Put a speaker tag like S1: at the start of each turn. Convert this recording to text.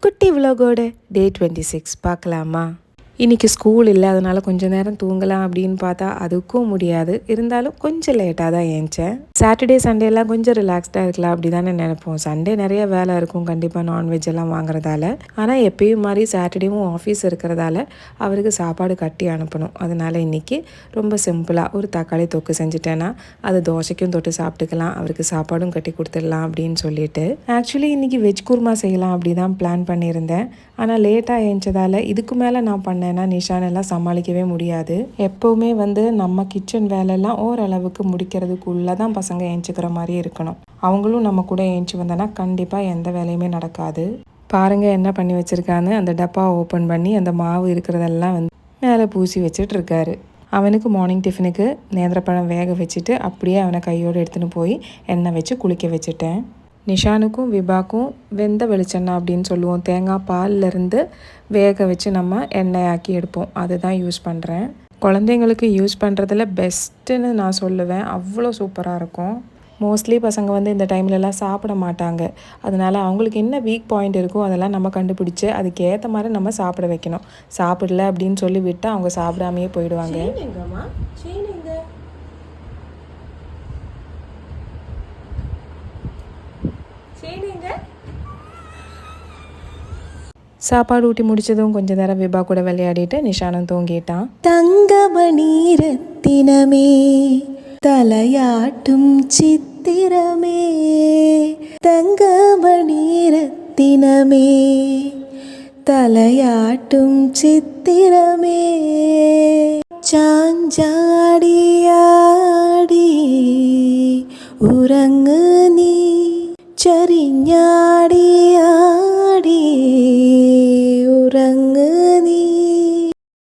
S1: குட்டி விலாகோட டே 26 பார்க்கலாமா? இன்றைக்கி ஸ்கூல் இல்லை, அதனால் கொஞ்சம் நேரம் தூங்கலாம் அப்படின்னு பார்த்தா அதுக்கும் முடியாது. இருந்தாலும் கொஞ்சம் லேட்டாக தான் ஏஞ்சேன். சாட்டர்டே சண்டேலாம் கொஞ்சம் ரிலாக்ஸ்டாக இருக்கலாம் அப்படி தானே நினைப்போம். சண்டே நிறைய வேலை இருக்கும் கண்டிப்பாக, நான்வெஜ் எல்லாம் வாங்குறதால. ஆனால் எப்பயும் மாதிரி சாட்டர்டேவும் ஆஃபீஸ் இருக்கிறதால அவருக்கு சாப்பாடு கட்டி அனுப்பணும். அதனால் இன்றைக்கி ரொம்ப சிம்பிளாக ஒரு தக்காளி தொக்கு செஞ்சுட்டேன்னா அது தோசைக்கும் தொட்டு சாப்பிட்டுக்கலாம், அவருக்கு சாப்பாடும் கட்டி கொடுத்துடலாம் அப்படின்னு சொல்லிட்டு. ஆக்சுவலி இன்றைக்கி வெஜ் குருமா செய்யலாம் அப்படி தான் பிளான் பண்ணியிருந்தேன். ஆனால் லேட்டாக ஏஞ்சதால் இதுக்கு மேலே நான் பண்ணேன்னா நிஷானெல்லாம் சமாளிக்கவே முடியாது. எப்போவுமே நம்ம கிச்சன் வேலையெல்லாம் ஓரளவுக்கு முடிக்கிறதுக்குள்ளே தான் பசங்க ஏஞ்சிக்கிற மாதிரி இருக்கணும். அவங்களும் நம்ம கூட ஏஞ்சி வந்தோன்னா கண்டிப்பாக எந்த வேலையுமே நடக்காது. பாருங்கள் என்ன பண்ணி வச்சுருக்கான்னு. அந்த டப்பா ஓப்பன் பண்ணி அந்த மாவு இருக்கிறதெல்லாம் மேலே பூசி வச்சுட்டு இருக்காரு. அவனுக்கு மார்னிங் டிஃபனுக்கு நேந்திரப்பழம் வேக வச்சுட்டு அப்படியே அவனை கையோடு எடுத்துன்னு போய் எண்ணெய் வச்சு குளிக்க வச்சுட்டேன். நிஷானுக்கும் விபாக்கும் வெந்த வெளிச்செண்ணெய் அப்படின்னு சொல்லுவோம். தேங்காய் பால்லேருந்து வேக வச்சு நம்ம எண்ணெய் ஆக்கி எடுப்போம், அதுதான் யூஸ் பண்ணுறேன். குழந்தைங்களுக்கு யூஸ் பண்ணுறதுல பெஸ்ட்டுன்னு நான் சொல்லுவேன். அவ்வளோ சூப்பராக இருக்கும். மோஸ்ட்லி பசங்க இந்த டைம்லலாம் சாப்பிட மாட்டாங்க. அதனால் அவங்களுக்கு என்ன வீக் பாயிண்ட் இருக்கோ அதெல்லாம் நம்ம கண்டுபிடிச்சி அதுக்கேற்ற மாதிரி நம்ம சாப்பிட வைக்கணும். சாப்பிடல அப்படின்னு சொல்லி விட்டால் அவங்க சாப்பிடாமையே போயிடுவாங்க. சாப்பாடு ஊட்டி முடிச்சதும் கொஞ்ச நேரம் விபா கூட விளையாடிட்டு நிஷானும் தூங்கிட்டான்.
S2: தங்கமணி ரத்தினமே தலையாட்டும் சித்திரமே, தங்கமணி ரத்தினமே தலையாட்டும் சித்திரமே, ചാഞ്ചാടിയാടി ഉറങ്ങ് നീ, ചരിഞ്ഞാടിയാടി ഉറങ്ങ്